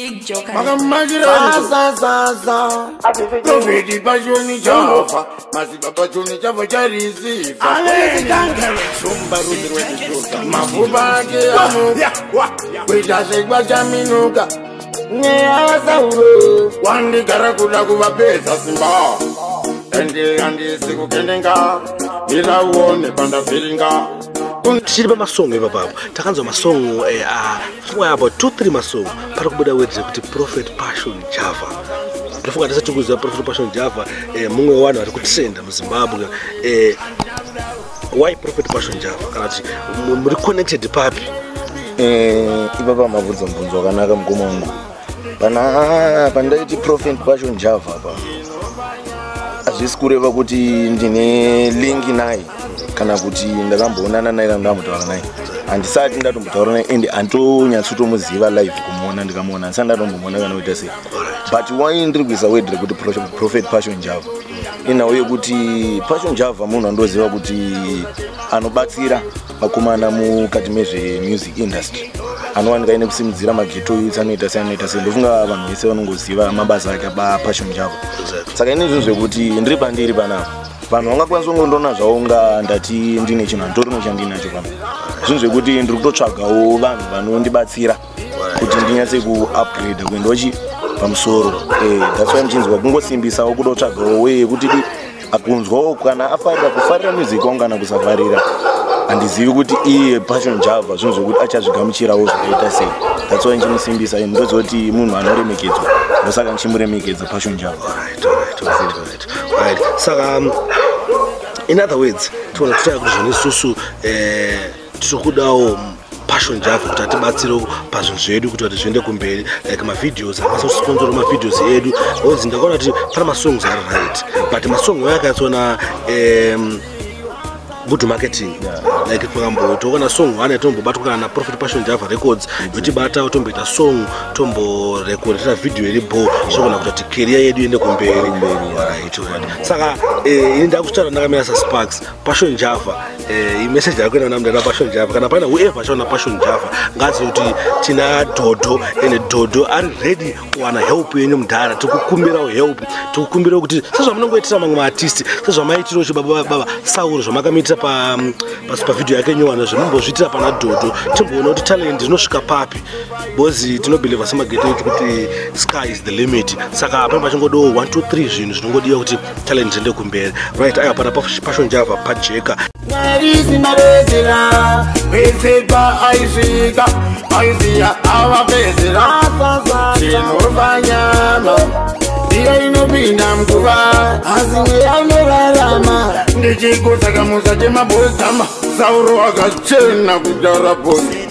Big Joker. Profeti Passion Java. Masiba Passion Java Jarisi. Sumba Rudri Mafuba Wita Jaminuka. Wandi Karakula Kuba Simba. Andi Sikukenga. Mila wone Panda Filinga. Tichiripa masongo ipapo takanzwa masongo about 2-3 masongo pari kubuda wedze kuti Prophet Passion Java. Ndofunga tisati kuziva Prophet Passion Java mumwe wanu ari kutrenda muZimbabwe. Why Prophet Passion Java? Kana kuti muri connected papi? Ipapa mabvunzo wakanaka mukoma wangu. Pandaiti Prophet Passion Java pa azvisi kureva kuti ndine link naye kana kuti ndakamboonana naye ndamutaura naye handisati ndatombotaura naye ende andonyatsotomuziva live kumuona ndikamuona handisati ndatombomuona kana kuita sei but why ndiri kuisa wedre kuti Prophet Passion Java inhau yekuti Passion Java munhu andoziva kuti anobatsira vakomana mukati mezvemusic industry anowanika ine kusimudzira mageto youth anoita sei ndofunga vanhu vese vanongoziva mabasa ake paPassion Java saka ine zvinhu zvekuti ndiri pandiri panapa vanhu vangakwanisa kungondoona zvaunga ndati ndine chinhu handorino chandinacho pano zvinhu zvekuti ndiri kutotsvagawo vanhu vanondibatsira kuti ndinyatse kuupgrade kuendawo pamusoro that's why ndichinzwa kungosimbisawo kutotsvagawo weye kuti akunzwawo kana afarira kufarira music wangu kana kusafarira handizivi kuti iye Passion Java zvinhu zvokuti achazvigamuchirawo zvakaita sei that's why ndichimusimbisa ndozoti munhu anoremekedzwa ndosaka ndichimuremekedza Passion Java. Right. Saka in other words tiona kuti zvone isusu tikudawo Passion Java kuti atibatsire pazvinhu zvedu kuti zviende kumberi like mavideos akasosponsora mavideos edu ozi ndakaona kuti pana masongs ari right but masong yakatsona good marketing like toona song wana tombobatwa na Prophet Passion Java Records yotibata tomboita song tomborecordera video iribo sokona kuti career yedu iende kumberi right saka ini ndakutaura ndakamira Sparks Passion Java imessage yako ina namda Passion Java kana pana whoever chona Passion Java ngazi kuti tina Dodo ene Dodo ari ready kuwana help yenyu mudhara tikukumbira help tikukumbira kuti sezvo munongoitira mamwe artist sezvo maitiro baba Sauro zvamakamita pa video yake nyowano zvinombozvitira pana Dodo timboona kuti talent inosvika papi bozi tinobelieve samageto kuti sky is the limit saka pamba chingodo 1 2 3 zvinhu zvinongodiwa kuti talent ende kumberi right aya pana Passion Java pajeka Marisi marezera Wesepa aizika Aizia awapezera Chinorvanyama Iyo inopinda mkuva Azinge anorarama Ndichikutaka musa chema bozama Sauro wakachena kujara bozi